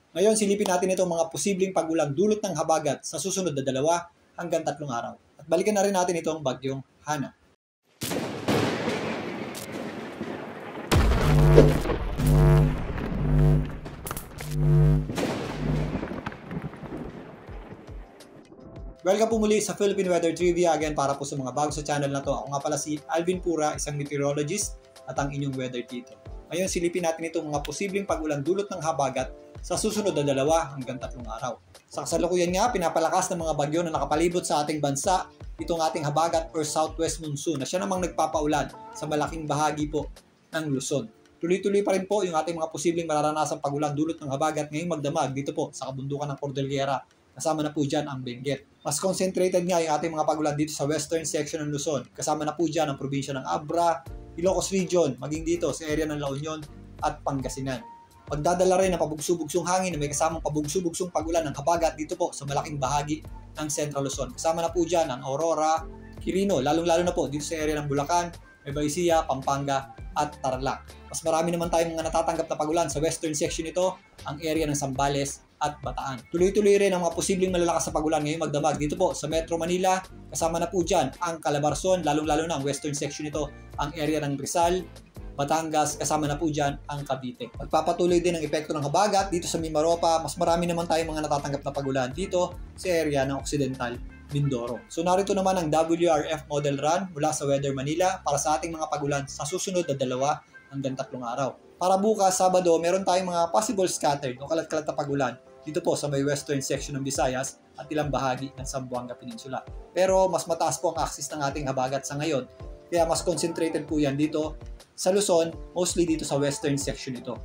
Ngayon, silipin natin itong mga posibleng pagulang dulot ng habagat sa susunod na 2 hanggang 3 araw. At balikan na rin natin itong bagyong Hana. Welcome po muli sa Philippine Weather Trivia. Again, para po sa mga bago sa channel na to. Ako nga pala si Alvin Pura, isang meteorologist at ang inyong weather tutor. Ngayon, silipin natin itong mga posibleng pagulan dulot ng habagat sa susunod na 2 hanggang 3 araw. Sa kasalukuyan nga, pinapalakas ng mga bagyo na nakapalibot sa ating bansa itong ating habagat or southwest monsoon na siya namang nagpapaulan sa malaking bahagi po ng Luzon. Tuloy-tuloy pa rin po yung ating mga posibleng mararanasang pagulan dulot ng habagat ngayong magdamag dito po sa kabundukan ng Cordillera. Kasama na po dyan ang Benguet. Mas concentrated nga yung ating mga pagulan dito sa western section ng Luzon. Kasama na po dyan ang probinsya ng Abra, Ilocos Region, maging dito sa area ng La Union at Pangasinan. Magdadala rin ng pabugso-bugsong hangin na may kasamang pabugso-bugsong pagulan ng habagat dito po sa malaking bahagi ng Central Luzon. Kasama na po dyan ang Aurora, Quirino, lalong-lalo na po dito sa area ng Bulacan, Nueva Ecija, Pampanga at Tarlac. Mas marami naman tayong mga natatanggap na pagulan sa western section nito, ang area ng Zambales at Bataan. Tuloy-tuloy rin ang mga posibleng malalakas na pagulan ngayong magdamag dito po sa Metro Manila. Kasama na po dyan ang Calabarzon, lalong-lalo na ang western section nito, ang area ng Rizal, Batangas, kasama na po dyan ang Cavite. Magpapatuloy din ang epekto ng habagat dito sa Mimaropa. Mas marami naman tayong mga natatanggap na pagulan dito sa area ng Occidental Mindoro. So narito naman ang WRF Model Run mula sa Weather Manila para sa ating mga pagulan sa susunod na 2 hanggang 3 araw. Para bukas, Sabado, meron tayong mga possible scattered o kalat-kalat na pagulan dito po sa may western section ng Visayas at ilang bahagi ng Zamboanga Peninsula. Pero mas mataas po ang axis ng ating habagat sa ngayon, kaya mas concentrated po yan dito sa Luzon, mostly dito sa western section ito.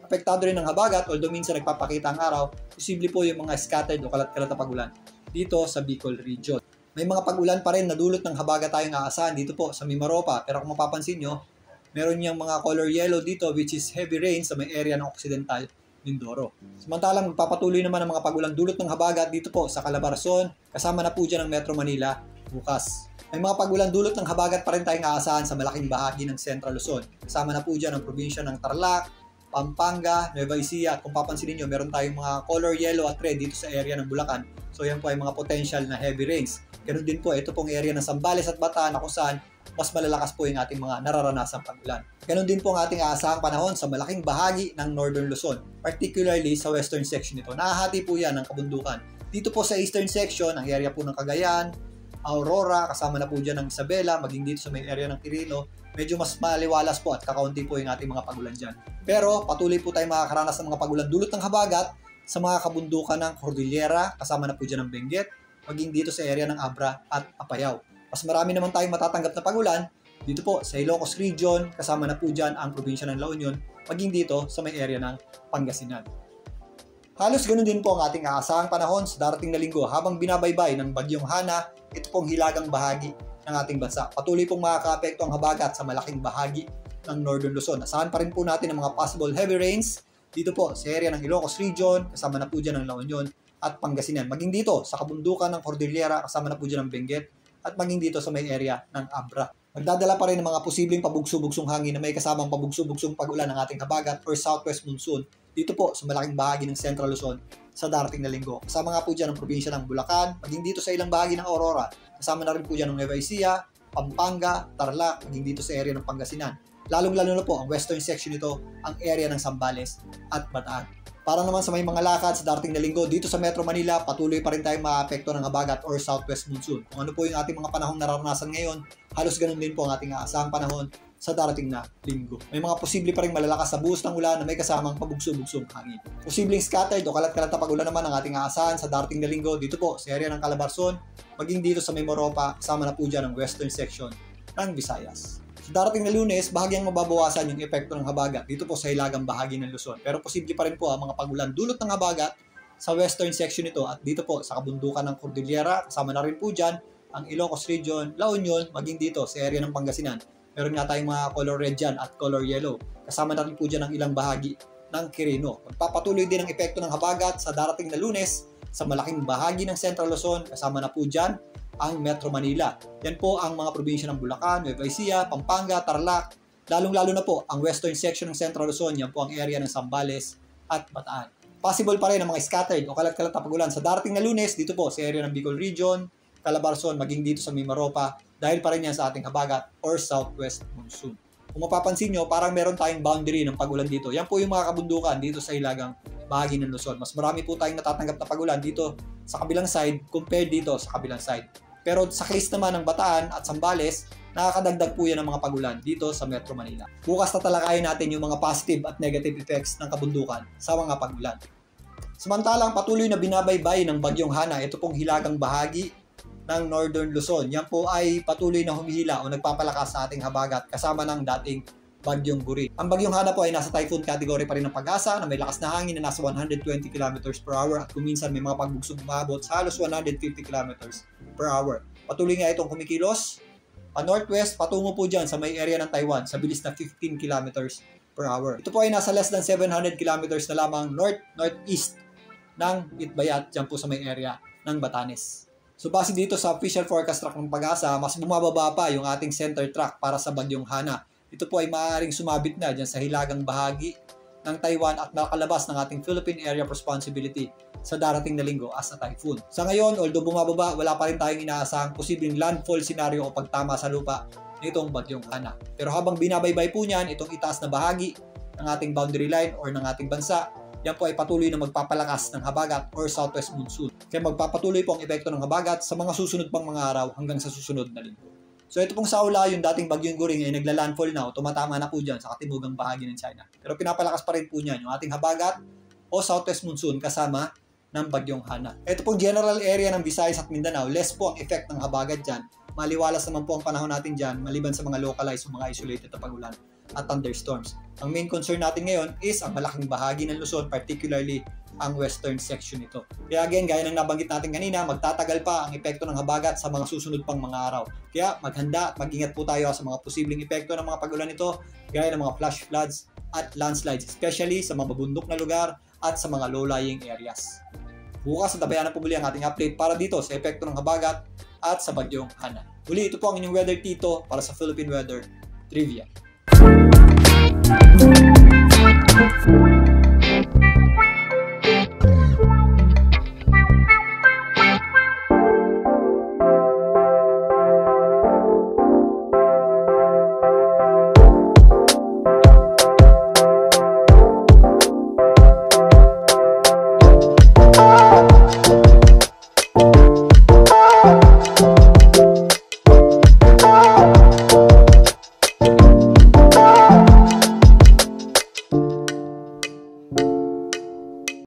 Apektado rin ng habagat, although minsan nagpapakita ang araw, posible po yung mga scattered o kalat-kalat na pagulan dito sa Bicol Region. May mga pagulan pa rin na dulot ng habagat tayong aasahan dito po sa Mimaropa, pero kung mapapansin nyo, meron niyang mga color yellow dito which is heavy rain sa may area ng Occidental Mindoro. Samantalang magpapatuloy naman ang mga pagulan dulot ng habagat dito po sa Calabarzon, kasama na po dyan ang Metro Manila bukas. May mga pagulan dulot ng habagat pa rin tayong aasahan sa malaking bahagi ng Central Luzon. Kasama na po dyan ang probinsya ng Tarlac, Pampanga, Nueva Ecija, at kung papansinin nyo, meron tayong mga color yellow at red dito sa area ng Bulacan. So yan po ay mga potential na heavy rains. Ganun din po, ito pong area ng Zambales at Bataan na kung saan mas malalakas po yung ating mga nararanasang pagulan. Ganun din po ang ating aasahang panahon sa malaking bahagi ng Northern Luzon, particularly sa western section nito. Nahahati po yan ng kabundukan. Dito po sa eastern section, ang area po ng Cagayan, Aurora, kasama na po dyan ng Isabela, maging dito sa may area ng Quirino, medyo mas maliwalas po at kakaunti po yung ating mga pagulan dyan. Pero patuloy po tayo makakaranas ng mga pagulan dulot ng habagat sa mga kabundukan ng Cordillera, kasama na po dyan ng Benguet, maging dito sa area ng Abra at Apayao. Mas marami naman tayong matatanggap na pagulan dito po sa Ilocos Region, kasama na po dyan ang probinsya ng La Union, maging dito sa may area ng Pangasinan. Halos ganun din po ang ating aasahang panahon sa darating na linggo habang binabaybay ng bagyong Hana, ito pong hilagang bahagi ng ating bansa. Patuloy pong makakaapekto ang habagat sa malaking bahagi ng Northern Luzon. Asahan pa rin po natin ang mga possible heavy rains dito po sa area ng Ilocos Region, kasama na po dyan ang La Union at Pangasinan. Maging dito sa kabundukan ng Cordillera, kasama na po dyan ang Benguet, at maging dito sa may area ng Abra. Magdadala pa rin ng mga posibleng pabugso-bugsong hangin na may kasamang pabugso-bugsong pagulan ng ating habagat or southwest monsoon dito po sa malaking bahagi ng Central Luzon sa darating na linggo. Kasama nga po dyan ang probinsya ng Bulacan, maging dito sa ilang bahagi ng Aurora. Kasama na rin po dyan ang Nueva Ecija, Pampanga, Tarlac, maging dito sa area ng Pangasinan. Lalong-lalo na po ang western section nito, ang area ng Zambales at Bataan. Para naman sa may mga lakad sa darating na linggo, dito sa Metro Manila, patuloy pa rin tayong maapekto ng habagat or southwest monsoon. Kung ano po yung ating mga panahong nararanasan ngayon, halos ganun din po ang ating aasahang panahon sa darating na linggo. May mga posible pa rin malalakas sa buhos ng ulan na may kasamang pabugso-bugsong hangin. Posibleng scattered o kalat-kalat na pagulan naman ang ating aasahan sa darating na linggo dito po sa area ng Calabarzon, maging dito sa Mimaropa, kasama na po dyan ang western section ng Visayas. Sa darating na Lunes, bahagyang mababawasan yung epekto ng habagat dito po sa hilagang bahagi ng Luzon. Pero posible pa rin po ang mga pagulan dulot ng habagat sa western section nito at dito po sa kabundukan ng Cordillera, kasama na rin po dyan ang Ilocos Region, La Union, maging dito sa area ng Pangasinan. Meron nga tayong mga color red dyan at color yellow. Kasama na rin po dyan ang ilang bahagi ng Quirino. Magpapatuloy din ang epekto ng habagat sa darating na Lunes sa malaking bahagi ng Central Luzon, kasama na po dyan ang Metro Manila. Yan po ang mga probinsya ng Bulacan, Nueva Ecija, Pampanga, Tarlac, lalong-lalo na po ang western section ng Central Luzon, yan po ang area ng Zambales at Bataan. possible pa rin ang mga scattered o kalat-kalat na pagulan sa darating na Lunes dito po sa area ng Bicol Region, Calabarzon, maging dito sa Mimaropa dahil pa rin yan sa ating habagat or southwest monsoon. Kung mapapansin nyo, parang meron tayong boundary ng pagulan dito. Yan po yung mga kabundukan dito sa hilagang bahagi ng Luzon. Mas marami po tayong natatanggap na pagulan dito sa kabilang side compared dito sa kabilang side. Pero sa case naman ng Bataan at Zambales, nakakadagdag po yan ng mga pagulan dito sa Metro Manila. Bukas tatalakayin natin yung mga positive at negative effects ng kabundukan sa mga pagulan. Samantalang patuloy na binabaybay ng Bagyong Hana, ito pong hilagang bahagi ng Northern Luzon. Yan po ay patuloy na humihila o nagpapalakas sa ating habagat kasama ng dating Bagyong Guri. Ang Bagyong Hana po ay nasa typhoon category pa rin ng Pag-asa na may lakas na hangin na nasa 120 km per hour at kuminsan may mga pagbugsog umabot sa halos 150 km per hour. Patuloy nga itong kumikilos pa-northwest patungo po dyan sa may area ng Taiwan sa bilis na 15 km per hour. Ito po ay nasa less than 700 km na lamang north-northeast ng Itbayat dyan po sa may area ng Batanes. So base dito sa official forecast track ng Pag-asa, mas bumababa pa yung ating center track para sa Bagyong Hana. Ito po ay maaaring sumabit na dyan sa hilagang bahagi ng Taiwan at nakalabas ng ating Philippine Area of Responsibility sa darating na linggo as a typhoon. Sa ngayon, although bumababa, wala pa rin tayong inaasahang posibleng landfall scenario o pagtama sa lupa nitong Bagyong Hana. Pero habang binabaybay po niyan, itong itaas na bahagi ng ating boundary line or ng ating bansa, yan po ay patuloy na magpapalakas ng habagat or southwest monsoon. Kaya magpapatuloy po ang epekto ng habagat sa mga susunod pang mga araw hanggang sa susunod na linggo. So ito pong Saula, yung dating Bagyong Guring ay nagla-landfall na o tumatama na po dyan sa katimugang bahagi ng China. Pero pinapalakas pa rin po niyan yung ating habagat o southwest monsoon kasama ng Bagyong Hana. Ito pong general area ng Visayas at Mindanao, less po ang effect ng habagat dyan. Maliwalas naman po ang panahon natin dyan maliban sa mga localized o mga isolated na pagulan at thunderstorms. Ang main concern natin ngayon is ang malaking bahagi ng Luzon, particularly ang western section nito. Kaya again, gaya ng nabanggit natin kanina, magtatagal pa ang epekto ng habagat sa mga susunod pang mga araw. Kaya maghanda at mag-ingat po tayo sa mga posibleng epekto ng mga pagulan nito, gaya ng mga flash floods at landslides, especially sa mga mabundok na lugar at sa mga low-lying areas. Bukas natabayan na po muli ang ating update para dito sa epekto ng habagat at sa Bagyong Hana. Muli, ito po ang inyong Weather Tito para sa Philippine Weather Trivia.